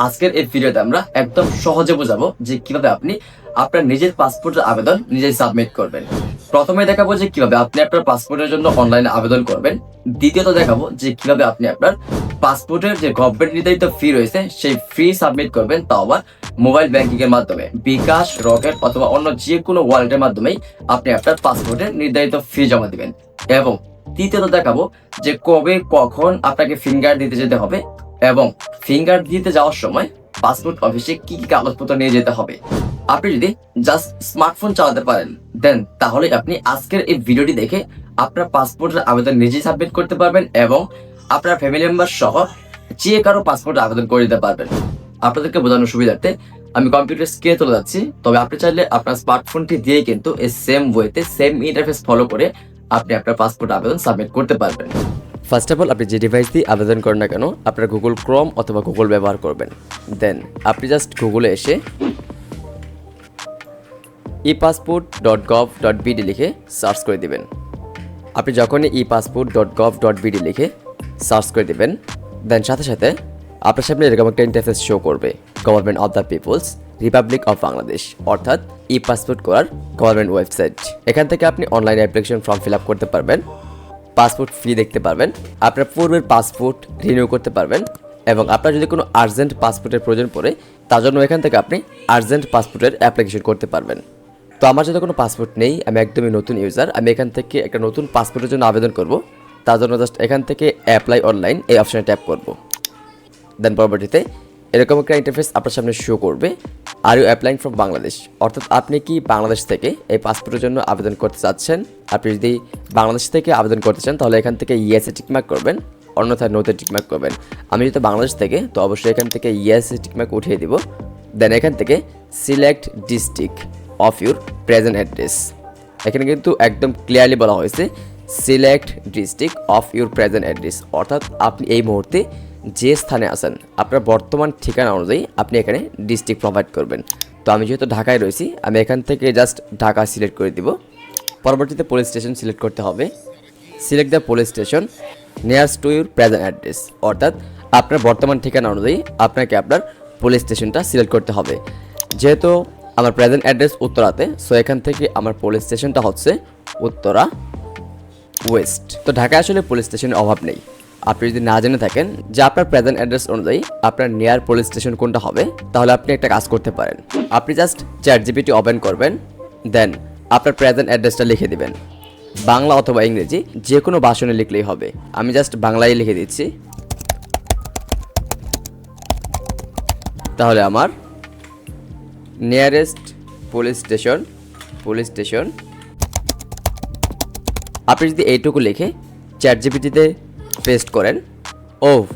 আজকের এই ভিডিওতে আমরা একদম সহজে বোঝাবো যে কিভাবে আপনি আপনার নিজের পাসপোর্টের আবেদন নিজেই সাবমিট করবেন। প্রথমে দেখাবো যে কিভাবে আপনি আপনার পাসপোর্টের জন্য অনলাইনে আবেদন করবেন। দ্বিতীয়ত দেখাবো যে কিভাবে আপনি আপনার পাসপোর্টের যে গভর্নমেন্ট নির্ধারিত ফি রয়েছে সেই ফি সাবমিট করবেন, তাও আবার মোবাইল ব্যাংকিং এর মাধ্যমে, বিকাশ, রকেট অথবা অন্য যে কোনো ওয়ালেটের মাধ্যমেই আপনি আপনার পাসপোর্টের নির্ধারিত ফি জমা দিবেন। এবং তৃতীয়ত দেখাবো যে কবে কখন আপনাকে ফিঙ্গার দিতে যেতে হবে এবং ফিঙ্গার দিতে যাওয়ার সময় পাসপোর্ট অফিসে কি কি কাগজপত্র নিয়ে যেতে হবে। আপনি যদি জাস্ট স্মার্টফোন চালাতে পারেন দেন তাহলে আপনি আজকের এই ভিডিওটি দেখে আপনার পাসপোর্টের আবেদন নিজেই সাবমিট করতে পারবেন এবং আপনার ফ্যামিলি মেম্বার সহ যে কারো পাসপোর্টের আবেদন করে দিতে পারবেন। আপনাদেরকে বোঝানোর সুবিধার্থে আমি কম্পিউটার স্ক্রিনে তুলে যাচ্ছি, তবে আপনি চাইলে আপনার স্মার্টফোনটি দিয়ে কিন্তু এই সেম ওয়েতে সেম ইন্টারফেস ফলো করে আপনি আপনার পাসপোর্ট আবেদন সাবমিট করতে পারবেন। ফার্স্ট অফ অল আপনি যে ডিভাইস দিয়ে আবেদন করেন না কেন আপনার গুগল ক্রোম অথবা গুগল ব্যবহার করবেন। দেন আপনি জাস্ট গুগলে এসে epassport.gov.bd লিখে সার্চ করে দিবেন। আপনি যখনই epassport.gov.bd লিখে সার্চ করে দিবেন দেন সাথে সাথে আপনার সামনে এরকম একটা ইন্টারফেস শো করবে, government of the people's republic of Bangladesh, অর্থাৎ ই পাসপোর্ট করার গভর্নমেন্ট ওয়েবসাইট। এখান থেকে আপনি online application form fill up করতে পারবেন, পাসপোর্ট ফি দেখতে পারবেন, আপনার পূর্বের পাসপোর্ট রিনিউ করতে পারবেন এবং আপনার যদি কোনো আর্জেন্ট পাসপোর্টের প্রয়োজন পড়ে তার জন্য এখান থেকে আপনি আর্জেন্ট পাসপোর্টের অ্যাপ্লিকেশন করতে পারবেন। তো আমার যদি কোনো পাসপোর্ট নেই, আমি একদমই নতুন ইউজার, আমি এখান থেকে একটা নতুন পাসপোর্টের জন্য আবেদন করব। তার জন্য জাস্ট এখান থেকে অ্যাপ্লাই অনলাইন এই অপশানে ট্যাপ করব। দেন পরবর্তীতে এরকম একটা ইন্টারফেস আপনার সামনে শো করবে, are you applying from Bangladesh, অর্থাৎ আপনি কি বাংলাদেশ থেকে এই পাসপোর্টের জন্য আবেদন করতে চাচ্ছেন। আপনি যদি বাংলাদেশ থেকে আবেদন করতে চান তাহলে এখান থেকে ইয়েসে টিকমার্ক করবেন, অন্যথায় নোতে টিকমার্ক করবেন। আমি যদি বাংলাদেশ থেকে তো অবশ্যই এখান থেকে ইয়েসে টিকমার্ক উঠিয়ে দিব। দেন এখান থেকে select district of your present address, এখানে কিন্তু একদম ক্লিয়ারলি বলা হয়েছে select district of your present address, অর্থাৎ আপনি এই মুহূর্তে যে স্থানে আছেন আপনার বর্তমান ঠিকানা অনুযায়ী আপনি এখানে ডিস্ট্রিক্ট প্রোভাইড করবেন। তো আমি যেহেতু ঢাকায় রয়েছি আমি এখান থেকে জাস্ট ঢাকা সিলেক্ট করে দিব। পরবর্তীতে পুলিশ স্টেশন সিলেক্ট করতে হবে, select the police station nearest to your present address, অর্থাৎ আপনার বর্তমান ঠিকানা অনুযায়ী আপনাকে আপনার পুলিশ স্টেশনটা সিলেক্ট করতে হবে। যেহেতু আমার প্রেজেন্ট অ্যাড্রেস উত্তরাতে, সো এখান থেকে আমার পুলিশ স্টেশনটা হচ্ছে উত্তরা ওয়েস্ট। তো ঢাকায় আসলে পুলিশ স্টেশনের অভাব নেই। আপনি যদি না জেনে থাকেন যে আপনার প্রেজেন্ট অ্যাড্রেস অনুযায়ী আপনার নিয়ার পুলিশ স্টেশন কোনটা হবে, তাহলে আপনি একটা কাজ করতে পারেন। আপনি জাস্ট চ্যাটজিপিটি ওপেন করবেন, দেন আপনার প্রেজেন্ট অ্যাড্রেসটা লিখে দিবেন, বাংলা অথবা ইংরেজি যে কোনো ভাষণে লিখলেই হবে। আমি জাস্ট বাংলায় লিখে দিচ্ছি, তাহলে আমার নিয়ারেস্ট পুলিশ স্টেশন আপনি যদি এইটুকু লিখে চ্যাটজিপিটিতে পেস্ট করেন,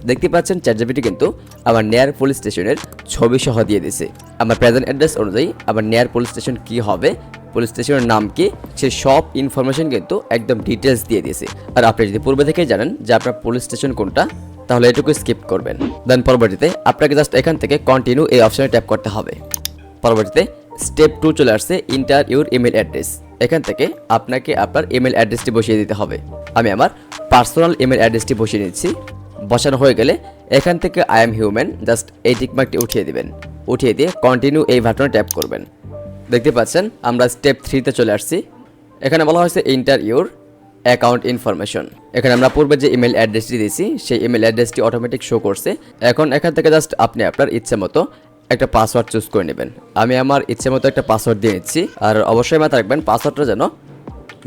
দেখতে পাচ্ছেন চ্যাটজিপিটি কিন্তু আমার নিয়ার পুলিশ স্টেশনের ছবি সহ দিয়ে দিছে। আমার প্রেজেন্ট অ্যাড্রেস অনুযায়ী আমার নিয়ার পুলিশ স্টেশন কী হবে, পুলিশ স্টেশনের নাম কি, সে সব ইনফরমেশন কিন্তু একদম ডিটেলস দিয়ে দিয়েছে। আর আপনি যদি পূর্বে থেকেই জানেন যে আপনার পুলিশ স্টেশন কোনটা তাহলে এটুকু স্কিপ করবেন। দেন পরবর্তীতে আপনাকে জাস্ট এখান থেকে কন্টিনিউ এই অপশনে ট্যাপ করতে হবে। পরবর্তীতে স্টেপ 2 চলে আসছে, ইন্টার ইউর ইমেল অ্যাড্রেস। এখান থেকে আপনাকে আপনার ইমেল অ্যাড্রেসটি বসিয়ে দিতে হবে। আমি আমার পার্সোনাল ইমেল অ্যাড্রেসটি বসিয়ে নিচ্ছি। বসানো হয়ে গেলে এখান থেকে আই এম হিউম্যান জাস্ট এই টিকমার্কটি উঠিয়ে দিবেন, উঠিয়ে দিয়ে কন্টিনিউ এই বাটনে ট্যাপ করবেন। দেখতে পাচ্ছেন আমরা স্টেপ 3তে চলে আসছি। এখানে বলা হয়েছে ইন্টার ইউর অ্যাকাউন্ট ইনফরমেশন। এখানে আমরা পূর্বে যে ইমেল অ্যাড্রেসটি দিয়েছি সেই ইমেল অ্যাড্রেসটি অটোমেটিক শো করছে। এখন এখান থেকে জাস্ট আপনি আপনার ইচ্ছে মতো একটা পাসওয়ার্ড চুজ করে নেবেন। আমি আমার ইচ্ছে মতো একটা পাসওয়ার্ড দিয়ে নিচ্ছি, আর অবশ্যই মাথায় রাখবেন পাসওয়ার্ডটা যেন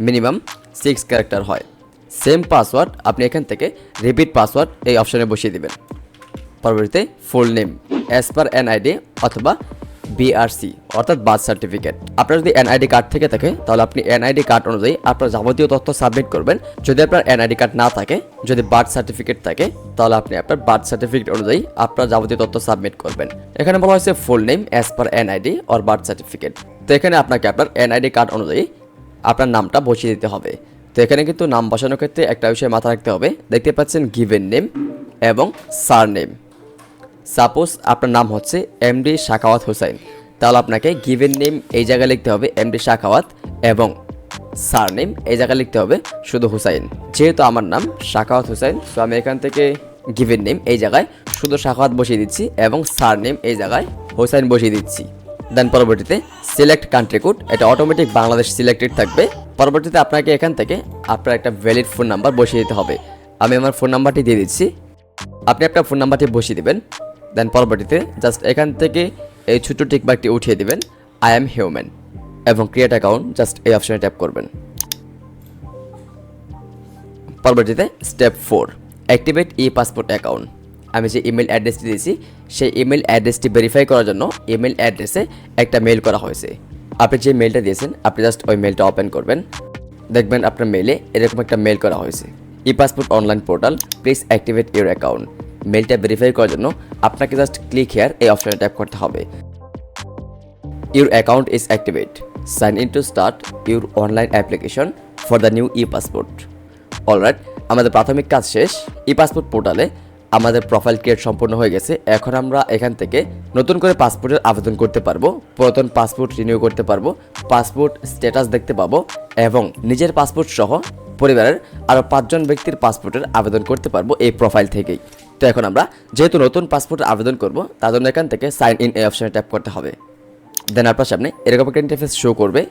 মিনিমাম 6 ক্যারেক্টার হয়। সেম পাসওয়ার্ড আপনি এখান থেকে রিপিট পাসওয়ার্ড এই অপশনে বসিয়ে দিবেন। পরবর্তীতে full name as per NID অথবা বিআরসি অর্থাৎ বার্থ সার্টিফিকেট। আপনার যদি এনআইডি কার্ড থেকে থাকে তাহলে আপনি এনআইডি কার্ড অনুযায়ী আপনার যাবতীয় তথ্য সাবমিট করবেন। যদি আপনার এনআইডি কার্ড না থাকে, যদি বার্থ সার্টিফিকেট থাকে তাহলে আপনি আপনার বার্থ সার্টিফিকেট অনুযায়ী আপনার যাবতীয় তথ্য সাবমিট করবেন। এখানে বলা হয়েছে full name as per NID or birth certificate. তো এখানে আপনাকে আপনার এনআইডি কার্ড অনুযায়ী আপনার নামটা বসিয়ে দিতে হবে। তো এখানে কিন্তু নাম বসানোর ক্ষেত্রে একটা বিষয় মাথায় রাখতে হবে, দেখতে পাচ্ছেন গিভেন নেম এবং সার নেম। সাপোজ আপনার নাম হচ্ছে এমডি শাখাওয়াত হোসেন, তাহলে আপনাকে গিভেন নেম এই জায়গায় লিখতে হবে এমডি শাখাওয়াত এবং সার নেম এই জায়গায় লিখতে হবে শুধু হুসাইন। যেহেতু আমার নাম শাখাওয়াত হোসেন, সো আমি এখান থেকে গিভেন নেম এই জায়গায় শুধু সাখাওয়াত বসিয়ে দিচ্ছি এবং সারনেম এই জায়গায় হোসেন বসিয়ে দিচ্ছি। দেন পরবর্তীতে সিলেক্ট কান্ট্রি কোড, এটা অটোমেটিক বাংলাদেশ সিলেক্টেড থাকবে। পরবর্তীতে আপনাকে এখান থেকে আপনার একটা ভ্যালিড ফোন নাম্বার বসিয়ে দিতে হবে। আমি আমার ফোন নাম্বারটি দিয়ে দিচ্ছি, আপনি আপনার ফোন নাম্বারটি বসিয়ে দিবেন। দেন পরবর্তীতে জাস্ট এখান থেকে এই ছোট্ট টিকমার্কটি উঠিয়ে দিবেন, আই অ্যাম হিউম্যান, এবং ক্রিয়েট অ্যাকাউন্ট জাস্ট এই অপশনে ট্যাপ করবেন। পরবর্তীতে স্টেপ 4, অ্যাক্টিভেট ই পাসপোর্ট অ্যাকাউন্ট। আমি যে ইমেল অ্যাড্রেসটি দিয়েছি সেই ইমেল অ্যাড্রেসটি ভেরিফাই করার জন্য ইমেল অ্যাড্রেসে একটা মেল করা হয়েছে। আপনি যে মেলটা দিয়েছেন আপনি জাস্ট ওই মেলটা ওপেন করবেন, দেখবেন আপনার মেলে এরকম একটা মেল করা হয়েছে, e passport online portal please activate your account. মেলটা ভেরিফাই করার জন্য আপনাকে জাস্ট ক্লিক হেয়ার এই অপশনে ট্যাপ করতে হবে। Your account is activate, sign in to start your online application for the new e passport. Alright, আমাদের প্রাথমিক কাজ শেষ। ই পাসপোর্ট পোর্টালে আমাদের প্রোফাইল ক্রিয়েট সম্পূর্ণ হয়ে গেছে। এখন আমরা এখান থেকে নতুন করে পাসপোর্টের আবেদন করতে পারবো, পুরাতন পাসপোর্ট রিনিউ করতে পারবো, পাসপোর্ট স্ট্যাটাস দেখতে পাবো এবং নিজের পাসপোর্ট সহ পরিবারের আরও 5 জন ব্যক্তির পাসপোর্টের আবেদন করতে পারবো এই প্রোফাইল থেকেই। তো এখন আমরা যেহেতু নতুন পাসপোর্টের আবেদন করব, তার জন্য এখান থেকে সাইন ইন এই অপশনে ট্যাপ করতে হবে। দেন আপনার সামনে এরকম একটা ইন্টারফেস শো করবে,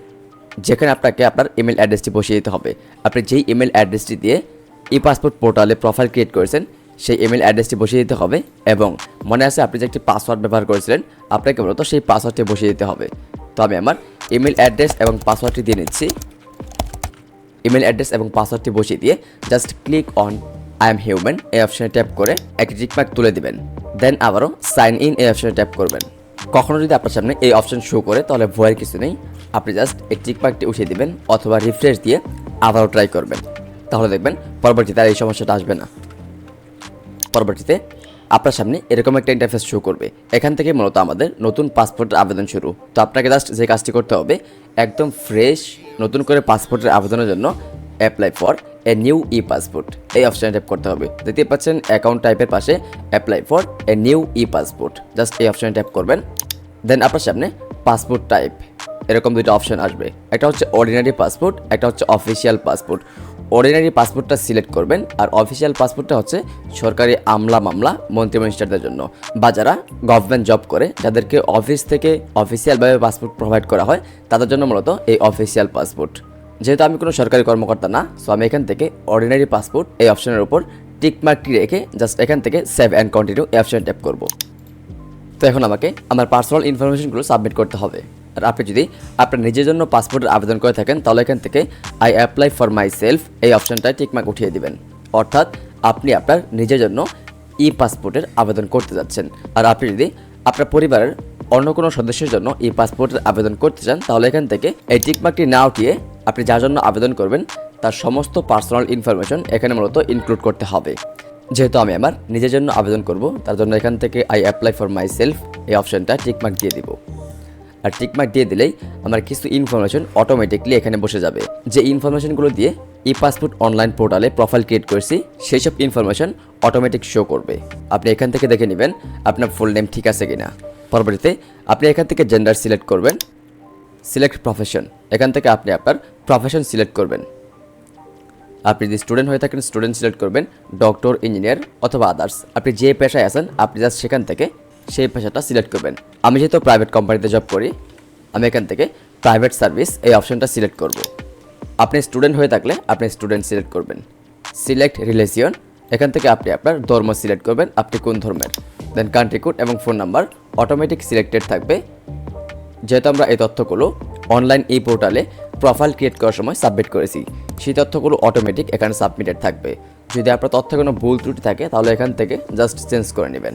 যেখানে আপনাকে আপনার ইমেল অ্যাড্রেসটি বসিয়ে দিতে হবে। আপনি যেই ইমেল অ্যাড্রেসটি দিয়ে ই পাসপোর্ট পোর্টালে প্রোফাইল ক্রিয়েট করেছেন সেই ইমেল অ্যাড্রেসটি বসিয়ে দিতে হবে, এবং মনে আছে আপনি যে একটি পাসওয়ার্ড ব্যবহার করেছিলেন আপনাকে মূলত সেই পাসওয়ার্ডটি বসিয়ে দিতে হবে। তো আমি আমার ইমেল অ্যাড্রেস এবং পাসওয়ার্ডটি দিয়ে নিচ্ছি। ইমেল অ্যাড্রেস এবং পাসওয়ার্ডটি বসিয়ে দিয়ে just click on I am human এই অপশনে ট্যাপ করে একটি টিকমার্ক তুলে দিবেন। দেন আবারও সাইন ইন এই অপশনে ট্যাপ করবেন। কখনো যদি আপনার সামনে এই অপশন শো করে তাহলে ভয়ের কিছু নেই, আপনি জাস্ট এই টিকমার্কটি উঠিয়ে দিবেন অথবা রিফ্রেশ দিয়ে আবারও ট্রাই করবেন, তাহলে দেখবেন পরবর্তীতে আর এই সমস্যাটা আসবে না। পরবর্তীতে আপনার সামনে এরকম একটা ইন্টারফেস শো করবে, এখান থেকে মূলত আমাদের নতুন পাসপোর্টের আবেদন শুরু। তো আপনাকে জাস্ট যে কাজটি করতে হবে, একদম ফ্রেশ নতুন করে পাসপোর্টের আবেদনের জন্য apply for a new e passport এই অপশানে ট্যাপ করতে হবে। দেখতে পাচ্ছেন অ্যাকাউন্ট টাইপের পাশে apply for a new e passport, just এই অপশানে ট্যাপ করবেন। দেন আপনার সামনে পাসপোর্ট টাইপ এরকম দুটো অপশন আসবে, একটা হচ্ছে অর্ডিনারি পাসপোর্ট, একটা হচ্ছে অফিসিয়াল পাসপোর্ট। অর্ডিনারি পাসপোর্টটা সিলেক্ট করবেন, আর অফিসিয়াল পাসপোর্টটা হচ্ছে সরকারি আমলা মামলা মন্ত্রী মিনিস্টারদের জন্য, বা যারা গভর্নমেন্ট জব করে যাদেরকে অফিস থেকে অফিসিয়ালভাবে পাসপোর্ট প্রোভাইড করা হয় তাদের জন্য মূলত এই অফিসিয়াল পাসপোর্ট। যেহেতু আমি কোনো সরকারি কর্মকর্তা না, সো আমি এখান থেকে অর্ডিনারি পাসপোর্ট এই অপশনের উপর টিকমার্কটি রেখে জাস্ট এখান থেকে সেভ অ্যান্ড কন্টিনিউ এই অপশনে ট্যাপ করব। তো এখন আমাকে আমার পার্সোনাল ইনফরমেশনগুলো সাবমিট করতে হবে। আর আপনি যদি আপনার নিজের জন্য পাসপোর্টের আবেদন করে থাকেন তাহলে এখান থেকে I apply for my self এই অপশনটায় টিকমার্ক উঠিয়ে দিবেন, অর্থাৎ আপনি আপনার নিজের জন্য ই পাসপোর্টের আবেদন করতে যাচ্ছেন। আর আপনি যদি আপনার পরিবারের অন্য কোনো সদস্যের জন্য ই পাসপোর্টের আবেদন করতে চান তাহলে এখান থেকে এই টিকমার্কটি না উঠিয়ে আপনি যার জন্য আবেদন করবেন তার সমস্ত পার্সোনাল ইনফরমেশন এখানে মূলত ইনক্লুড করতে হবে। যেহেতু আমি আমার নিজের জন্য আবেদন করব তার জন্য এখান থেকে I apply for my self এই অপশনটা টিকমার্ক দিয়ে দিব। আর টিকমার্ক দিয়ে দিলেই আমার কিছু ইনফরমেশন অটোমেটিকলি এখানে বসে যাবে, যে ইনফরমেশনগুলো দিয়ে ই পাসপোর্ট অনলাইন পোর্টালে প্রোফাইল ক্রিয়েট করেছি সেই সব ইনফরমেশন অটোমেটিক শো করবে। আপনি এখান থেকে দেখে নেবেন আপনার ফুল নেম ঠিক আছে কিনা। পরবর্তীতে আপনি এখান থেকে জেন্ডার সিলেক্ট করবেন, সিলেক্ট প্রফেশন, এখান থেকে আপনি আপনার প্রফেশন সিলেক্ট করবেন। আপনি যদি স্টুডেন্ট হয়ে থাকেন স্টুডেন্ট সিলেক্ট করবেন, ডক্টর, ইঞ্জিনিয়ার অথবা আদার্স, আপনি যে পেশায় আছেন আপনি জাস্ট সেখান থেকে সেই পেশাটা সিলেক্ট করবেন। আমি যেহেতু প্রাইভেট কোম্পানিতে জব করি আমি এখান থেকে প্রাইভেট সার্ভিস এই অপশনটা সিলেক্ট করব। আপনি স্টুডেন্ট হয়ে থাকলে আপনি স্টুডেন্ট সিলেক্ট করবেন। সিলেক্ট রিলিজিয়ন, এখান থেকে আপনি আপনার ধর্ম সিলেক্ট করবেন, আপনি কোন ধর্মের। দেন কান্ট্রি কোড এবং ফোন নাম্বার অটোমেটিক সিলেক্টেড থাকবে। যেহেতু আমরা এই তথ্যগুলো অনলাইন ই পোর্টালে প্রোফাইল ক্রিয়েট করার সময় সাবমিট করেছি সেই তথ্যগুলো অটোমেটিক এখানে সাবমিটেড থাকবে। যদি আপনার তথ্যে কোনো ভুল ত্রুটি থাকে তাহলে এখান থেকে জাস্ট চেঞ্জ করে নেবেন।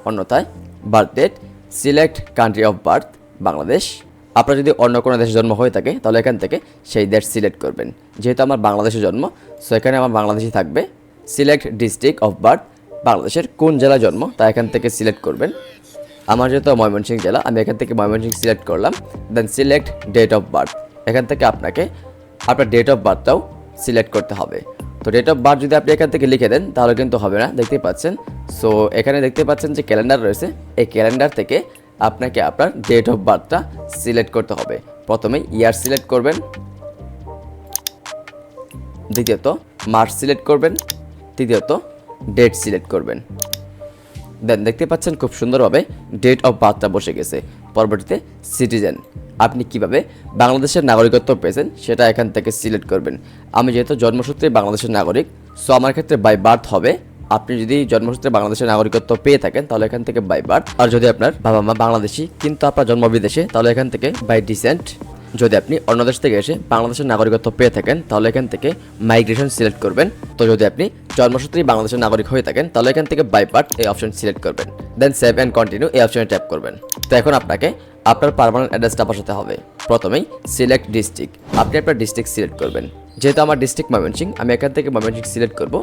অন্যথায় birth date, select country of birth Bangladesh. আপনার যদি অন্য কোনো দেশে জন্ম হয়ে থাকে তাহলে এখান থেকে সেই দেশ সিলেক্ট করবেন। যেহেতু আমার বাংলাদেশে জন্ম সো এখানে আমার বাংলাদেশি থাকবে। সিলেক্ট ডিস্ট্রিক্ট অফ বার্থ, বাংলাদেশের কোন জেলায় জন্ম তা এখান থেকে সিলেক্ট করবেন। আমার যেহেতু ময়মনসিংহ জেলা আমি এখান থেকে ময়মনসিংহ সিলেক্ট করলাম। Then select date of birth, এখান থেকে আপনাকে আপনার ডেট অফ বার্থটাও সিলেক্ট করতে হবে। তো ডেট অফ বার্থ যদি আপনি এখান থেকে লিখে দেন তাহলে কিন্তু হবে না, দেখতেই পাচ্ছেন। সো এখানে দেখতে পাচ্ছেন যে ক্যালেন্ডার রয়েছে, এই ক্যালেন্ডার থেকে আপনাকে আপনার ডেট অফ বার্থটা সিলেক্ট করতে হবে। প্রথমে ইয়ার সিলেক্ট করবেন, দ্বিতীয়ত মাস সিলেক্ট করবেন, তৃতীয়ত ডেট সিলেক্ট করবেন। দেন দেখতে পাচ্ছেন খুব সুন্দরভাবে ডেট অফ বার্থটা বসে গেছে। পরবর্তীতে সিটিজেন, আপনি কিভাবে বাংলাদেশের নাগরিকত্ব পেয়েছেন সেটা এখান থেকে সিলেক্ট করবেন। আমি যেহেতু জন্মসূত্রে বাংলাদেশের নাগরিক, সো আমার ক্ষেত্রে বাই বার্থ হবে। আপনি যদি জন্মসূত্রে বাংলাদেশের নাগরিকত্ব পেয়ে থাকেন তাহলে এখান থেকে বাই বার্থ, আর যদি আপনার বাবা মা বাংলাদেশি কিন্তু আপনার জন্ম বিদেশে তাহলে এখান থেকে বাই ডিসেন্ট। যদি আপনি অন্য দেশ থেকে এসে বাংলাদেশের নাগরিকত্ব পেয়ে থাকেন তাহলে এখান থেকে মাইগ্রেশন সিলেক্ট করবেন। তো যদি আপনি জন্মসূত্রেই বাংলাদেশের নাগরিক হয়ে থাকেন তাহলে এখান থেকে বাই বার্থ এই অপশন সিলেক্ট করবেন। দেন সেভ অ্যান্ড কন্টিনিউ এই অপশনে ট্যাপ করবেন। তো এখন আপনাকে আপনার পার্মানেন্ট অ্যাড্রেসটা বসাতে হবে। প্রথমেই সিলেক্ট ডিস্ট্রিক্ট, আপনি আপনার ডিস্ট্রিক্ট সিলেক্ট করবেন। যেহেতু আমার ডিস্ট্রিক্ট ময়মনসিংহ, আমি এখান থেকে ময়মনসিংহ সিলেক্ট করব।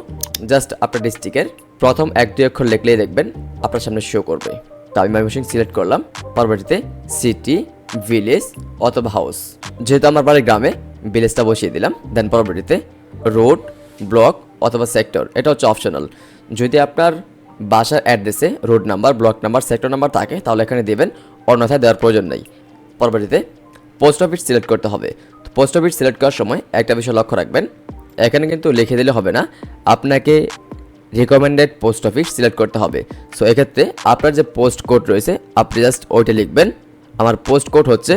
জাস্ট আপনার ডিস্ট্রিক্টের প্রথম 1-2 অক্ষর লিখলেই দেখবেন আপনার সামনে শো করবে। তো আমি ময়মনসিংহ সিলেক্ট করলাম। পরবর্তীতে সিটি, ভিলেজ অথবা হাউস, যেহেতু আমার বাড়ির গ্রামে ভিলেজটা বসিয়ে দিলাম। দেন পরবর্তীতে রোড, ব্লক অথবা সেক্টর, এটা হচ্ছে অপশনাল। যদি আপনার বাসার অ্যাড্রেসে road number, block number, sector number থাকে তাহলে এখানে দেবেন, অন্যথায় দেওয়ার প্রয়োজন নেই। পরবর্তীতে পোস্ট অফিস সিলেক্ট করতে হবে। তো পোস্ট অফিস সিলেক্ট করার সময় একটা বিষয় লক্ষ্য রাখবেন, এখানে কিন্তু লিখে দিলে হবে না, আপনাকে রিকমেন্ডেড পোস্ট অফিস সিলেক্ট করতে হবে। সো এক্ষেত্রে আপনার যে পোস্ট কোড রয়েছে আপনি জাস্ট ওইটা লিখবেন। আমার পোস্ট কোড হচ্ছে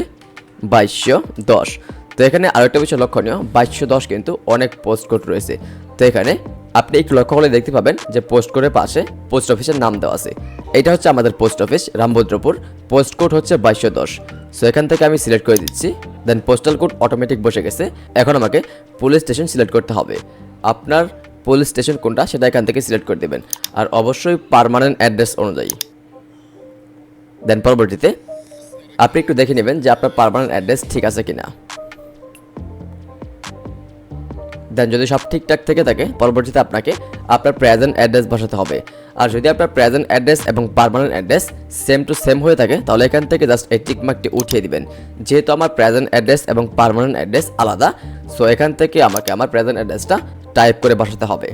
2210। তো এখানে আরেকটা বিষয় লক্ষণীয়, 2210 কিন্তু অনেক পোস্ট কোড রয়েছে। তো এখানে আপনি একটু লক্ষ্য করলে দেখতে পাবেন যে পোস্ট কোডের পাশে পোস্ট অফিসের নাম দেওয়া আছে। এটা হচ্ছে আমাদের post office Rambhadrapur, post code হচ্ছে 2210। সো এখান থেকে আমি সিলেক্ট করে দিচ্ছি। দেন পোস্টাল কোড অটোমেটিক বসে গেছে। এখন আমাকে পুলিশ স্টেশন সিলেক্ট করতে হবে। আপনার পুলিশ স্টেশন কোনটা সেটা এখান থেকে সিলেক্ট করে দেবেন, আর অবশ্যই পার্মানেন্ট অ্যাড্রেস অনুযায়ী। দেন পরবর্তীতে আপনি একটু দেখে নেবেন যে আপনার পার্মানেন্ট অ্যাড্রেস ঠিক আছে কিনা। দেন যদি সব ঠিকঠাক থেকে থাকে পরবর্তীতে আপনাকে আপনার প্রেজেন্ট অ্যাড্রেস বসাতে হবে। আর যদি আপনার প্রেজেন্ট অ্যাড্রেস এবং permanent address same to same হয়ে থাকে তাহলে এখান থেকে জাস্ট এই টিক মার্কটি উঠিয়ে দিবেন। যেহেতু আমার প্রেজেন্ট অ্যাড্রেস এবং পার্মানেন্ট অ্যাড্রেস আলাদা, সো এখান থেকে আমাকে আমার প্রেজেন্ট অ্যাড্রেসটা টাইপ করে বসাতে হবে।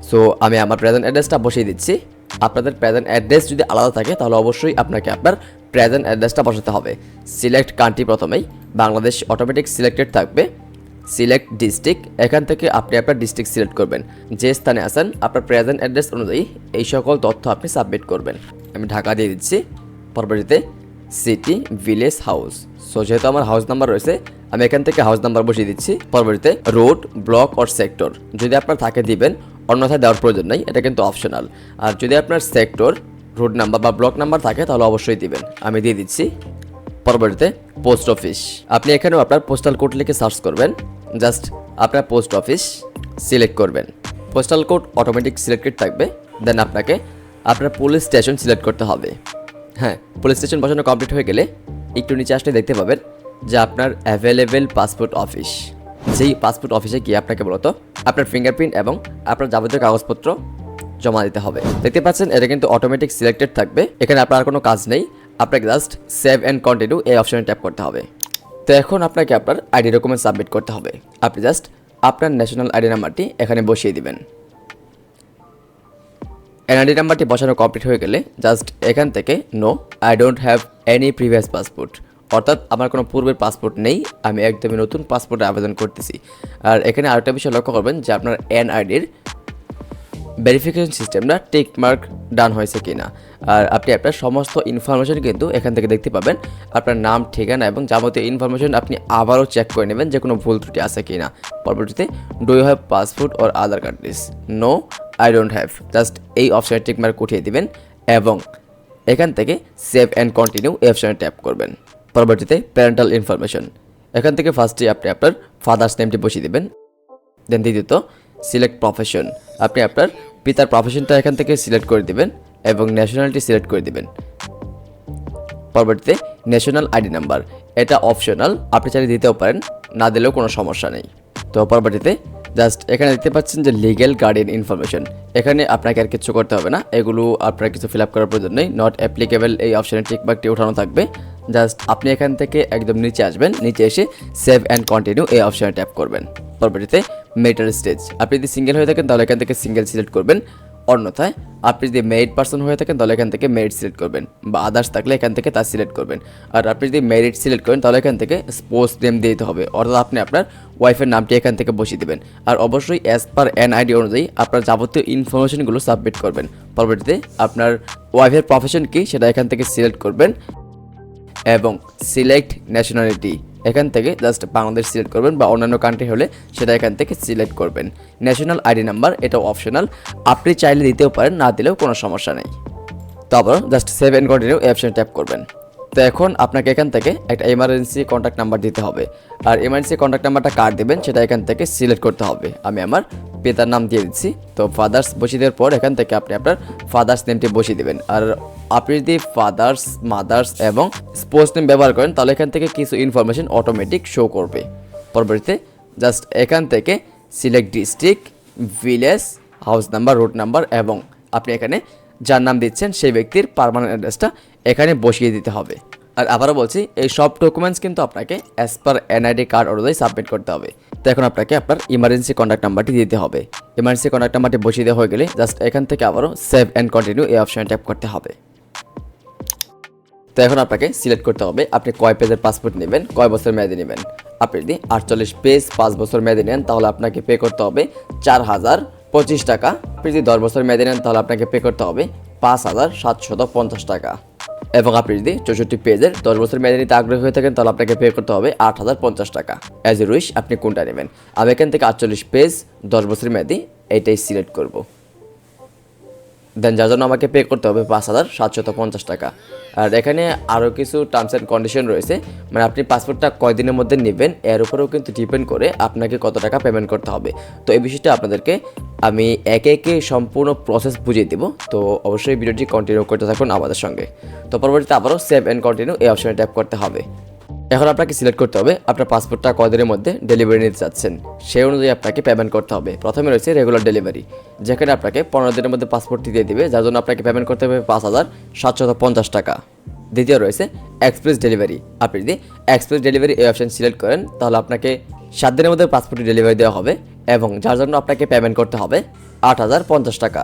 সো আমি আমার প্রেজেন্ট অ্যাড্রেসটা বসিয়ে দিচ্ছি। আপনাদের প্রেজেন্ট অ্যাড্রেস যদি আলাদা থাকে তাহলে অবশ্যই আপনাকে আপনার প্রেজেন্ট অ্যাড্রেসটা বসাতে হবে। সিলেক্ট কান্ট্রি, প্রথমেই বাংলাদেশ অটোমেটিক সিলেক্টেড থাকবে। সিলেক্ট ডিস্ট্রিক্ট, এখান থেকে আপনি আপনার ডিস্ট্রিক্ট সিলেক্ট করবেন। যে স্থানে আছেন আপনার প্রেজেন্ট অ্যাড্রেস অনুযায়ী এই সকল তথ্য আপনি সাবমিট করবেন। আমি ঢাকা দিয়ে দিচ্ছি। পরবর্তীতে সিটি, ভিলেজ, হাউস। সো যেহেতু আমার হাউস নাম্বার রয়েছে আমি এখান থেকে হাউস নাম্বার বসিয়ে দিচ্ছি। পরবর্তীতে রোড, ব্লক অর সেক্টর, যদি আপনার থাকে দিবেন, অন্যথায় দেওয়ার প্রয়োজন নেই, এটা কিন্তু অপশনাল। আর যদি আপনার সেক্টর, রোড নাম্বার বা ব্লক নাম্বার থাকে তাহলে অবশ্যই দিবেন। আমি দিয়ে দিচ্ছি। পরবর্তীতে পোস্ট অফিস, আপনি এখানেও আপনার পোস্টাল কোড লিখে সার্চ করবেন। জাস্ট আপনার পোস্ট অফিস সিলেক্ট করবেন। পোস্টাল কোড অটোমেটিক সিলেক্টেড থাকবে। দেন আপনাকে আপনার পুলিশ স্টেশন সিলেক্ট করতে হবে। হ্যাঁ, পুলিশ স্টেশন বসানো কমপ্লিট হয়ে গেলে একটু নিচে আসলে দেখতে পাবেন যে আপনার অ্যাভেলেবেল পাসপোর্ট অফিস। যেই পাসপোর্ট অফিসে গিয়ে আপনাকে মূলত আপনার ফিঙ্গারপ্রিন্ট এবং আপনার যাবতীয় কাগজপত্র জমা দিতে হবে। দেখতে পাচ্ছেন এটা কিন্তু অটোমেটিক সিলেক্টেড থাকবে। এখানে আপনার আর কোনো কাজ নেই, আপনাকে জাস্ট সেভ অ্যান্ড কন্টিনিউ এই অপশনে ট্যাপ করতে হবে। তো এখন আপনাকে আপনার আইডি ডকুমেন্ট সাবমিট করতে হবে। আপনি জাস্ট আপনার ন্যাশনাল আইডি নাম্বারটি এখানে বসিয়ে দিবেন। এনআইডি নাম্বারটি বসানো কমপ্লিট হয়ে গেলে জাস্ট এখান থেকে no I don't have any previous passport, অর্থাৎ আমার কোনো পূর্বের পাসপোর্ট নেই, আমি একদমই নতুন পাসপোর্টে আবেদন করতেছি। আর এখানে আরেকটা বিষয় লক্ষ্য করবেন যে আপনার এনআইডির ভেরিফিকেশন সিস্টেমটা টিক মার্ক ডান হয়েছে কিনা। আর আপনি আপনার সমস্ত ইনফরমেশন কিন্তু এখান থেকে দেখতে পাবেন। আপনার নাম, ঠিকানা এবং যাবতীয় ইনফরমেশন আপনি আবারও চেক করে নেবেন যে কোনো ভুল ত্রুটি আছে কিনা। পরবর্তীতে do you have passport or other countries, no I don't have, just এই অপশানে টিক মার্ক উঠিয়ে দিবেন এবং এখান থেকে সেভ অ্যান্ড কন্টিনিউ এই অপশানে ট্যাপ করবেন। পরবর্তীতে প্যারেন্টাল ইনফরমেশন, এখান থেকে ফার্স্টে আপনি আপনার ফাদার্স নেমটি বসিয়ে দেবেন। দেন দ্বিতীয়ত সিলেক্ট প্রফেশন, আপনি আপনার পিতার প্রফেশনটা এখান থেকে সিলেক্ট করে দিবেন এবং ন্যাশনালিটি সিলেক্ট করে দিবেন। পরবর্তীতে ন্যাশনাল আইডি নাম্বার, এটা অপশনাল, আপনি চাইলে দিতেও পারেন, না দিলেও কোনো সমস্যা নেই। তো পরবর্তীতে জাস্ট এখানে দেখতে পাচ্ছেন যে লিগ্যাল গার্ডিয়ান ইনফরমেশন, এখানে আপনাকে আর কিছু করতে হবে না, এগুলো আপনার কিছু ফিল আপ করার প্রয়োজন নেই। নট অ্যাপ্লিকেবল এই অপশানে টিকমার্কটি ওঠানো থাকবে। জাস্ট আপনি এখান থেকে একদম নিচে আসবেন, নিচে এসে সেভ অ্যান্ড কন্টিনিউ এই অপশানে ট্যাপ করবেন। পরবর্তীতে মেটার স্টেজ, আপনি যদি সিঙ্গেল হয়ে থাকেন তাহলে এখান থেকে সিঙ্গেল সিলেক্ট করবেন, অন্যথায় আপনি যদি মেরিড পার্সন হয়ে থাকেন তাহলে এখান থেকে মেরিড সিলেক্ট করবেন, বা আদার্স থাকলে এখান থেকে তা সিলেক্ট করবেন। আর আপনি যদি মেরিড সিলেক্ট করেন তাহলে এখান থেকে স্পোজ নেম দিয়ে দিতে হবে, অর্থাৎ আপনি আপনার ওয়াইফের নামটি এখান থেকে বসিয়ে দেবেন। আর অবশ্যই অ্যাজ পার এনআইডি অনুযায়ী আপনার যাবতীয় ইনফরমেশনগুলো সাবমিট করবেন। পরবর্তীতে আপনার ওয়াইফের প্রফেশন কি সেটা এখান থেকে সিলেক্ট করবেন এবং সিলেক্ট ন্যাশনালিটি এখান থেকে জাস্ট বাংলাদেশ সিলেক্ট করবেন, বা অন্যান্য কান্ট্রি হলে সেটা এখান থেকে সিলেক্ট করবেন। ন্যাশনাল আইডি নাম্বার এটা অপশনাল, আপনি চাইলে দিতেও পারেন, না দিলেও কোনো সমস্যা নেই। তারপর জাস্ট সেভ এন্ড কন্টিনিউ এই অপশানে ট্যাপ করবেন। তো এখন আপনাকে এখান থেকে একটা এমার্জেন্সি কন্ট্যাক্ট নাম্বার দিতে হবে, আর এমার্জেন্সি কন্ট্যাক্ট নাম্বারটা কার দেবেন সেটা এখান থেকে সিলেক্ট করতে হবে। আমি আমার পিতার নাম দিয়ে দিচ্ছি। তো ফাদার্স বসিয়ে দেওয়ার পর এখান থেকে আপনি আপনার ফাদার্স নেমটি বসিয়ে দেবেন। আর আপনি যদি ফাদার্স, মাদার্স এবং স্পোর্টস নেম ব্যবহার করেন তাহলে এখান থেকে কিছু ইনফরমেশন অটোমেটিক শো করবে। পরবর্তীতে জাস্ট এখান থেকে select district, village, house number, road number এবং আপনি এখানে যার নাম দিচ্ছেন সেই ব্যক্তির পার্মানেন্ট অ্যাড্রেসটা এখানে বসিয়ে দিতে হবে। আর আবারও বলছি, এই সব ডকুমেন্টস কিন্তু আপনাকে অ্যাজ পার এনআইডি কার্ড অনুযায়ী সাবমিট করতে হবে। তো এখন আপনাকে আপনার ইমার্জেন্সি কন্ট্যাক্ট নাম্বারটি দিতে হবে। ইমার্জেন্সি কন্ট্যাক্ট নাম্বারটি বসিয়ে দেওয়া হয়ে গেলে জাস্ট এখান থেকে আবারও সেভ অ্যান্ড কন্টিনিউ এই অপশনে ট্যাপ করতে হবে। তো এখন আপনাকে সিলেক্ট করতে হবে আপনি কয় পেজের পাসপোর্ট নেবেন, কয় বছর মেয়াদি নেবেন। আপনি যদি 48 পেজ 5 বছর মেয়াদি নেন তাহলে আপনাকে পে করতে হবে 4025 টাকা। আপনি যদি 10 বছর মেয়াদি নেন তাহলে আপনাকে পে করতে হবে 5750 টাকা। এবং আপনি যদি 64 পেজের 10 বছর মেয়াদি নিতে আগ্রহী হয়ে থাকেন তাহলে আপনাকে পে করতে হবে 8050 টাকা। অ্যাজ এ উইশ আপনি কোনটা নেবেন। আমি এখান থেকে 48 পেজ 10 বছর মেয়াদি এইটাই সিলেক্ট করব। দেন যার জন্য আমাকে পে করতে হবে 5750 টাকা। আর এখানে আরও কিছু টার্মস অ্যান্ড কন্ডিশন রয়েছে, মানে আপনি পাসপোর্টটা কয়দিনের মধ্যে নেবেন এর উপরেও কিন্তু ডিপেন্ড করে আপনাকে কত টাকা পেমেন্ট করতে হবে। তো এই বিষয়টা আপনাদেরকে আমি একে একে সম্পূর্ণ প্রসেস বুঝিয়ে দেবো। তো অবশ্যই ভিডিওটি কন্টিনিউ করতে থাকুন আমাদের সঙ্গে। তো পরবর্তীতে আবারও সেভ অ্যান্ড কন্টিনিউ এই অপশনে ট্যাপ করতে হবে। এখন আপনাকে সিলেক্ট করতে হবে আপনার পাসপোর্টটা কয়দিনের মধ্যে ডেলিভারি নিতে চাচ্ছেন, সেই অনুযায়ী আপনাকে পেমেন্ট করতে হবে। প্রথমে রয়েছে রেগুলার ডেলিভারি, যেখানে আপনাকে 15 দিনের মধ্যে পাসপোর্টটি দিয়ে দিবে, যার জন্য আপনাকে পেমেন্ট করতে হবে 5750 টাকা। দ্বিতীয় রয়েছে এক্সপ্রেস ডেলিভারি। আপনি যদি এক্সপ্রেস ডেলিভারি এই অপশন সিলেক্ট করেন তাহলে আপনাকে 7 দিনের মধ্যে পাসপোর্টটি ডেলিভারি দেওয়া হবে এবং যার জন্য আপনাকে পেমেন্ট করতে হবে 8050 টাকা।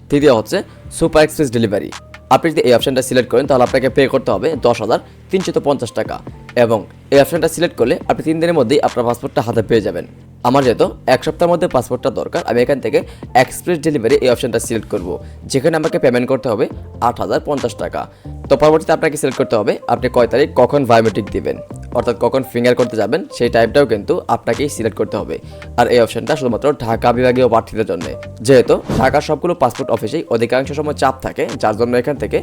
তৃতীয় হচ্ছে সুপার এক্সপ্রেস ডেলিভারি। আপনি যদি এই অপশনটা সিলেক্ট করেন তাহলে আপনাকে পে করতে হবে 10,350 টাকা এবং এই অপশনটা সিলেক্ট করলে আপনি 3 দিনের মধ্যেই আপনার পাসপোর্টটা হাতে পেয়ে যাবেন। আমার যেহেতু 1 সপ্তাহের মধ্যে পাসপোর্টটা দরকার, আমি এখান থেকে এক্সপ্রেস ডেলিভারি এই অপশনটা সিলেক্ট করব, যেখানে আমাকে পেমেন্ট করতে হবে 8050 টাকা। তো পরবর্তীতে আপনাকে সিলেক্ট করতে হবে আপনি কয় তারিখ কখন বায়োমেট্রিক দিবেন, অর্থাৎ কখন ফিঙ্গার করতে যাবেন সেই টাইমটাও কিন্তু আপনাকেই সিলেক্ট করতে হবে। আর এই অপশনটা শুধুমাত্র ঢাকা বিভাগীয় প্রার্থীদের জন্য, যেহেতু ঢাকার সবগুলো পাসপোর্ট অফিসেই অধিকাংশ সময় চাপ থাকে, যার জন্য এখান থেকে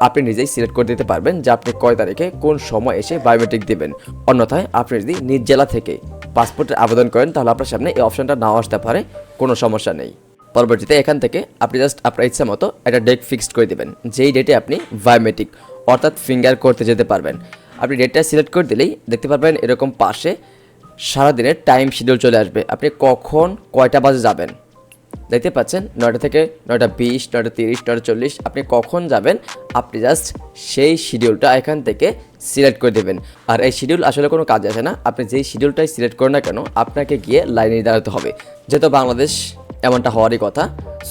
আপনি নিজেই সিলেক্ট করে দিতে পারবেন যে আপনি কয় তারিখে কোন সময় এসে বায়োমেট্রিক দেবেন। অন্যথায় আপনি যদি নিজ জেলা থেকে পাসপোর্টের আবেদন করেন তাহলে আপনার সামনে এই অপশনটা নাও আসতে পারে, কোনো সমস্যা নেই। পরবর্তীতে এখান থেকে আপনি জাস্ট আপনার ইচ্ছা মতো একটা ডেট ফিক্সড করে দেবেন, যেই ডেটে আপনি বায়োমেট্রিক অর্থাৎ ফিঙ্গার করতে যেতে পারবেন। আপনি ডেটটা সিলেক্ট করে দিলেই দেখতে পারবেন এরকম পাশে সারাদিনের টাইম শিডিউল চলে আসবে, আপনি কখন কয়টা বাজে যাবেন। দেখতে পাচ্ছেন 9টা থেকে 9টা 20, 9টা 30, 9টা 40 আপনি কখন যাবেন আপনি জাস্ট সেই শিডিউলটা এখান থেকে সিলেক্ট করে দেবেন। আর এই শিডিউল আসলে কোনো কাজে আসে না, আপনি যেই শিডিউলটাই সিলেক্ট করেন না কেন আপনাকে গিয়ে লাইনে দাঁড়াতে হবে, যেহেতু বাংলাদেশ এমনটা হওয়ারই কথা,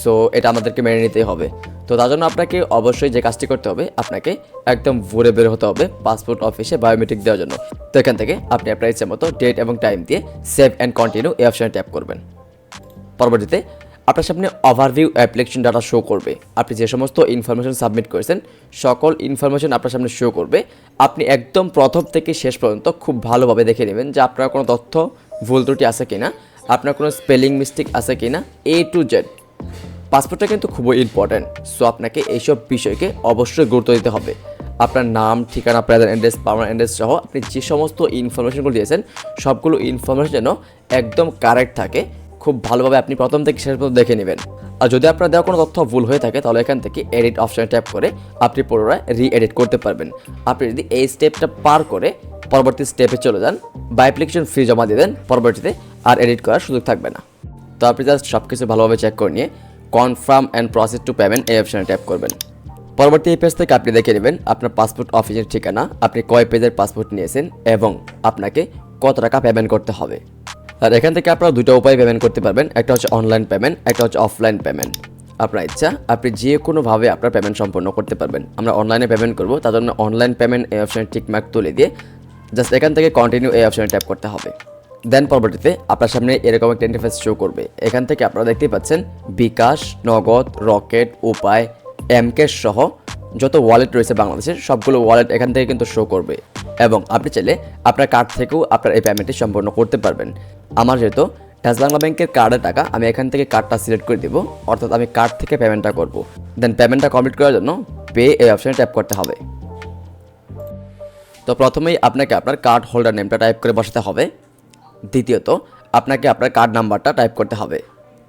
সো এটা আমাদেরকে মেনে নিতেই হবে। তো তার জন্য আপনাকে অবশ্যই যে কাজটি করতে হবে আপনাকে একদম ভোরে বের হতে হবে পাসপোর্ট অফিসে বায়োমেট্রিক দেওয়ার জন্য। তো এখান থেকে আপনি আপনার ইচ্ছা মতো ডেট এবং টাইম দিয়ে সেভ অ্যান্ড কন্টিনিউ এই অপশনে ট্যাপ করবেন। পরবর্তীতে আপনার সামনে ওভারভিউ অ্যাপ্লিকেশন ডাটা শো করবে, আপনি যে সমস্ত ইনফরমেশন সাবমিট করেছেন সকল ইনফরমেশন আপনার সামনে শো করবে। আপনি একদম প্রথম থেকে শেষ পর্যন্ত খুব ভালোভাবে দেখে নেবেন যে আপনার কোনো তথ্য ভুল ত্রুটি আছে কিনা, আপনার কোনো স্পেলিং মিস্টেক আছে কিনা, A to Z। পাসপোর্টটা কিন্তু খুবই ইম্পর্ট্যান্ট, সো আপনাকে এইসব বিষয়কে অবশ্যই গুরুত্ব দিতে হবে। আপনার নাম, ঠিকানা, প্রেজেন্ট অ্যাড্রেস, পার্মানেন্ট অ্যাড্রেস সহ আপনি যে সমস্ত ইনফরমেশনগুলো দিয়েছেন সবগুলো ইনফরমেশন যেন একদম কারেক্ট থাকে, খুব ভালোভাবে আপনি প্রথম থেকে শেষ পর্যন্ত দেখে নেবেন। আর যদি আপনার দেওয়া কোনো তথ্য ভুল হয়ে থাকে তাহলে এখান থেকে এডিট অপশনে ট্যাপ করে আপনি পুনরায় রি-এডিট করতে পারবেন। আপনি যদি এই স্টেপটা পার করে পরবর্তী স্টেপে চলে যান বা অ্যাপ্লিকেশন ফি জমা দিয়ে দেন, পরবর্তীতে আর এডিট করার সুযোগ থাকবে না। তো আপনি জাস্ট সব কিছু ভালোভাবে চেক করে নিয়ে confirm and process to payment এই অপশনে ট্যাপ করবেন। পরবর্তী এই পেজ থেকে আপনি দেখে নেবেন আপনার পাসপোর্ট অফিসের ঠিকানা, আপনি কয় পেজের পাসপোর্ট নিয়েছেন এবং আপনাকে কত টাকা পেমেন্ট করতে হবে। আর এখান থেকে আপনারা দুটো উপায় পেমেন্ট করতে পারবেন, একটা হচ্ছে অনলাইন পেমেন্ট, একটা হচ্ছে অফলাইন পেমেন্ট। আপনার ইচ্ছা, আপনি যে কোনোভাবে আপনার পেমেন্ট সম্পন্ন করতে পারবেন। আমরা অনলাইনে পেমেন্ট করব, তার জন্য অনলাইন পেমেন্ট এই অপশানে টিকমার্ক তুলে দিয়ে জাস্ট এখান থেকে কন্টিনিউ এই অপশানে ট্যাপ করতে হবে। দেন পরবর্তীতে আপনার সামনে এরকম একটা ইন্টারফেস শো করবে। এখান থেকে আপনারা দেখতেই পাচ্ছেন বিকাশ, নগদ, রকেট, উপায়, এমক্যাশ সহ যত ওয়ালেট রয়েছে বাংলাদেশের সবগুলো ওয়ালেট এখান থেকে কিন্তু শো করবে এবং আপনি চাইলে আপনার কার্ড থেকেও আপনার এই পেমেন্টটি সম্পন্ন করতে পারবেন। আমার যেহেতু ডাচ বাংলা ব্যাংকের কার্ডের টাকা, আমি এখান থেকে কার্ডটা সিলেক্ট করে দেবো, অর্থাৎ আমি কার্ড থেকে পেমেন্টটা করব। দেন পেমেন্টটা কমপ্লিট করার জন্য পে এই অপশানে ট্যাপ করতে হবে। তো প্রথমেই আপনাকে আপনার কার্ড হোল্ডার নেমটা টাইপ করে বসাতে হবে। দ্বিতীয়ত আপনাকে আপনার কার্ড নাম্বারটা টাইপ করতে হবে।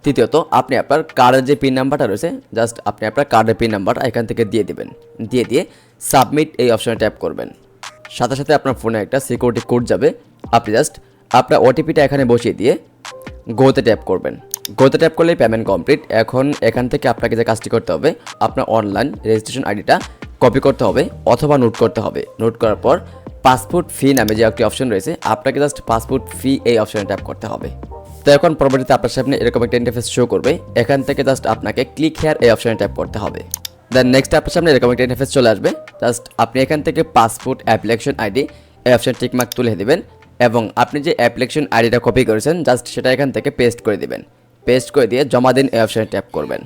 তৃতীয়ত আপনি আপনার কার্ডের যে পিন নাম্বারটা রয়েছে জাস্ট আপনি আপনার কার্ডের পিন নাম্বারটা এখান থেকে দিয়ে দেবেন। দিয়ে সাবমিট এই অপশানে ট্যাপ করবেন। সাথে সাথে আপনার ফোনে একটা সিকিউরিটি কোড যাবে। আপনি জাস্ট আপনার ওটিপিটা এখানে বসিয়ে দিয়ে গোতে ট্যাপ করবেন। গোতে ট্যাপ করলেই পেমেন্ট কমপ্লিট। এখন এখান থেকে আপনাকে যে কাজটি করতে হবে, আপনার অনলাইন রেজিস্ট্রেশন আইডিটা কপি করতে হবে অথবা নোট করতে হবে। নোট করার পর পাসপোর্ট ফি নামে যে একটি অপশন রয়েছে, আপনাকে জাস্ট পাসপোর্ট ফি এই অপশানে ট্যাপ করতে হবে। তো এখন পরবর্তীতে আপনার সামনে এরকম একটা ইন্টারফেস শো করবে। এখান থেকে জাস্ট আপনাকে ক্লিক হেয়ার এই অপশানে ট্যাপ করতে হবে। দেন নেক্সট আপনার সামনে এরকম একটা ইন্টারফেস চলে আসবে। জাস্ট আপনি এখান থেকে পাসপোর্ট অ্যাপ্লিকেশন আইডি এই অপশানে টিকমার্ক তুলে দেবেন এবং আপনি যে অ্যাপ্লিকেশন আইডিটা কপি করেছেন জাস্ট সেটা এখান থেকে পেস্ট করে দিবেন। পেস্ট করে দিয়ে জমা দিন এই অপশানে ট্যাপ করবেন।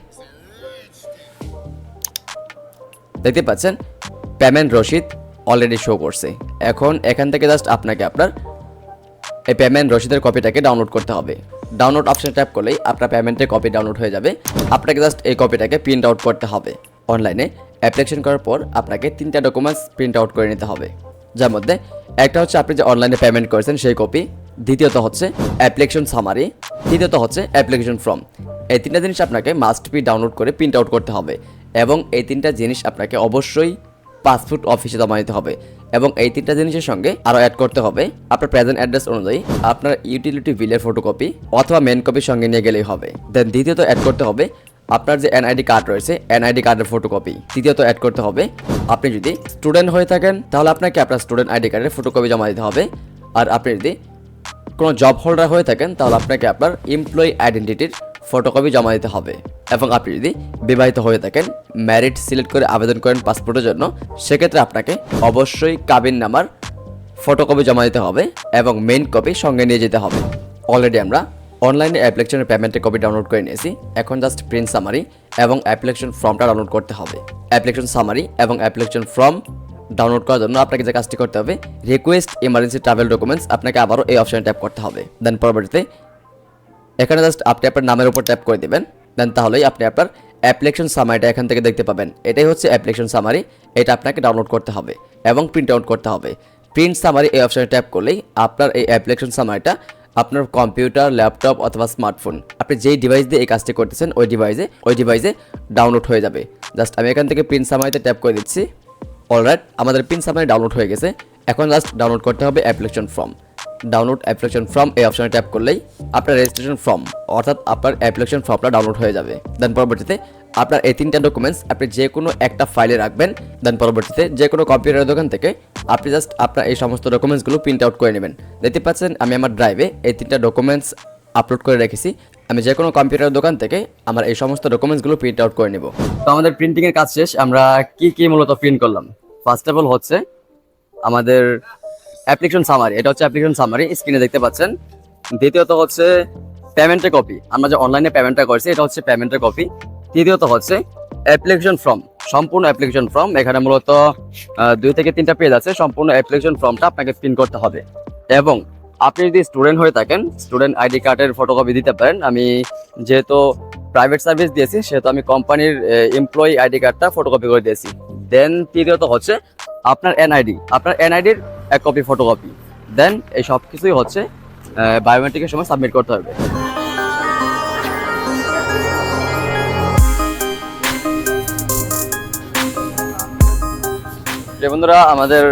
দেখতে পাচ্ছেন পেমেন্ট রসিদ অলরেডি শো করছে। এখন এখান থেকে জাস্ট আপনাকে আপনার এই পেমেন্ট রসিদের কপিটাকে ডাউনলোড করতে হবে। ডাউনলোড অপশানে ট্যাপ করলেই আপনার পেমেন্টের কপি ডাউনলোড হয়ে যাবে। আপনাকে জাস্ট এই কপিটাকে প্রিন্ট আউট করতে হবে। অনলাইনে অ্যাপ্লিকেশন করার পর আপনাকে 3টা ডকুমেন্টস প্রিন্ট আউট করে নিতে হবে, যার মধ্যে একটা হচ্ছে আপনি যে অনলাইনে পেমেন্ট করেছেন সেই কপি, দ্বিতীয়ত হচ্ছে অ্যাপ্লিকেশন সামারি, তৃতীয়ত হচ্ছে অ্যাপ্লিকেশন ফর্ম। এই 3টা জিনিস আপনাকে মাস্ট বি ডাউনলোড করে প্রিন্ট আউট করতে হবে এবং এই 3টা জিনিস আপনাকে অবশ্যই পাসপোর্ট অফিসে জমা দিতে হবে এবং এই 3টা জিনিসের সঙ্গে আরও অ্যাড করতে হবে আপনার প্রেজেন্ট অ্যাড্রেস অনুযায়ী আপনার ইউটিলিটি বিলের ফটোকপি অথবা মেন কপি সঙ্গে নিয়ে গেলেই হবে। দেন দ্বিতীয়ত অ্যাড করতে হবে আপনার যে এনআইডি কার্ড রয়েছে এনআইডি কার্ডের ফটোকপি। তৃতীয়ত অ্যাড করতে হবে আপনি যদি স্টুডেন্ট হয়ে থাকেন তাহলে আপনাকে আপনার স্টুডেন্ট আইডি কার্ডের ফটোকপি জমা দিতে হবে। আর আপনি যদি কোনো জব হোল্ডার হয়ে থাকেন তাহলে আপনাকে আপনার এমপ্লয়ি আইডেন্টিটির ফটোকপি জমা দিতে হবে। এবং আপনি যদি বিবাহিত হয়ে থাকেন, ম্যারিড সিলেক্ট করে আবেদন করেন পাসপোর্টের জন্য, সেক্ষেত্রে আপনাকে অবশ্যই কাবিননামার ফটোকপি জমা দিতে হবে এবং মেইন কপি সঙ্গে নিয়ে যেতে হবে। অলরেডি আমরা অনলাইনে অ্যাপ্লিকেশনের পেমেন্টের কপি ডাউনলোড করে নিয়েছি। এখন জাস্ট প্রিন্ট সামারি এবং অ্যাপ্লিকেশন ফর্মটা ডাউনলোড করতে হবে। অ্যাপ্লিকেশন সামারি এবং অ্যাপ্লিকেশন ফর্ম ডাউনলোড করার জন্য আপনাকে যে কাজটি করতে হবে, রিকোয়েস্ট ইমার্জেন্সি ট্রাভেল ডকুমেন্টস, আপনাকে আবারও এই অপশানে ট্যাপ করতে হবে। দেন পরবর্তীতে এখানে জাস্ট আপনি আপনার নামের উপর ট্যাপ করে দেবেন। দেন তাহলেই আপনি আপনার অ্যাপ্লিকেশন সামারিটা এখান থেকে দেখতে পাবেন। এটাই হচ্ছে অ্যাপ্লিকেশন সামারি। এটা আপনাকে ডাউনলোড করতে হবে এবং প্রিন্ট আউট করতে হবে। প্রিন্ট সামারি এই অপশানে ট্যাপ করলেই আপনার এই অ্যাপ্লিকেশন সামারিটা আপনার কম্পিউটার, ল্যাপটপ অথবা স্মার্টফোন, আপনি যেই ডিভাইস দিয়ে এই কাজটি করতেছেন ওই ডিভাইসে ডাউনলোড হয়ে যাবে। জাস্ট আমি এখান থেকে প্রিন্ট সামারিতে ট্যাপ করে দিচ্ছি। অলরাইট, আমাদের প্রিন্ট সামারি ডাউনলোড হয়ে গেছে। এখন জাস্ট ডাউনলোড করতে হবে application form. Download application form এই অপশানে ট্যাপ করলেই আপনার রেজিস্ট্রেশন ফর্ম অর্থাৎ আপনার অ্যাপ্লিকেশন ফর্মটা ডাউনলোড হয়ে যাবে। দেন পরবর্তীতে আপনার এই 3টা ডকুমেন্টস আপনি যে কোনো একটা ফাইলে রাখবেন। দেন পরবর্তীতে যে কোনো কম্পিউটার দোকান থেকে আপনি জাস্ট আপনার এই সমস্ত ডকুমেন্টসগুলো প্রিন্ট আউট করে নেবেন। দেখতে পাচ্ছেন আমি আমার ড্রাইভে এই 3টা ডকুমেন্টস আপলোড করে রেখেছি। আমি যে কোনো কম্পিউটার দোকান থেকে আমার এই সমস্ত ডকুমেন্টসগুলো প্রিন্ট আউট করে নেব। তো আমাদের প্রিন্টিংয়ের কাজ শেষ। আমরা কি মূলত প্রিন্ট করলাম, ফার্স্ট অফ অল হচ্ছে আমাদের অ্যাপ্লিকেশন সামারি। এটা হচ্ছে অ্যাপ্লিকেশন সামারি, স্ক্রিনে দেখতে পাচ্ছেন। দ্বিতীয়ত হচ্ছে পেমেন্টের কপি, আমরা যে অনলাইনে পেমেন্টটা করছি এটা হচ্ছে পেমেন্টের কপি। তৃতীয়ত হচ্ছে অ্যাপ্লিকেশন ফর্ম, সম্পূর্ণ অ্যাপ্লিকেশন ফর্ম। এখানে মূলত 2 থেকে 3টা পেজ আছে। সম্পূর্ণ অ্যাপ্লিকেশন ফর্মটা আপনাকে প্রিন্ট করতে হবে এবং আপনি যদি স্টুডেন্ট হয়ে থাকেন স্টুডেন্ট আইডি কার্ডের ফটোকপি দিতে পারেন। আমি যেহেতু প্রাইভেট সার্ভিস দিয়েছি সেহেতু আমি কোম্পানির এমপ্লয়ি আইডি কার্ডটা ফটোকপি করে দিয়েছি। দেন তৃতীয়ত হচ্ছে আপনার এনআইডির এক কপি ফটোকপি। দেন এই সব কিছুই হচ্ছে বায়োমেট্রিকের সময় সাবমিট করতে হবে। বন্ধুরা, আমাদের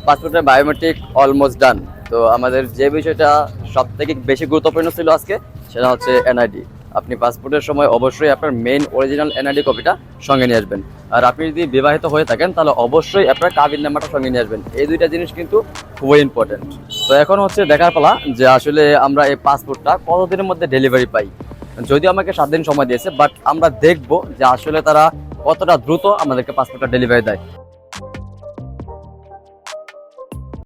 পাসপোর্টের বায়োমেট্রিক অলমোস্ট ডান। তো আমাদের যে বিষয়টা সব থেকে বেশি গুরুত্বপূর্ণ ছিল আজকে সেটা হচ্ছে এনআইডি। আপনি পাসপোর্টের সময় অবশ্যই আপনার মেইন অরিজিনাল এনআইডি কপিটা সঙ্গে নিয়ে আসবেন। আর আপনি যদি বিবাহিত হয়ে থাকেন তাহলে অবশ্যই আপনার কাবিন নাম্বারটা সঙ্গে নিয়ে আসবেন। এই 2টা জিনিস কিন্তু খুবই ইম্পর্টেন্ট। তো এখন হচ্ছে দেখার পালা যে আসলে আমরা এই পাসপোর্টটা কতদিনের মধ্যে ডেলিভারি পাই। যদিও আমাকে 7 দিন সময় দিয়েছে, বাট আমরা দেখবো যে আসলে তারা কতটা দ্রুত আমাদেরকে পাসপোর্টটা ডেলিভারি দেয়।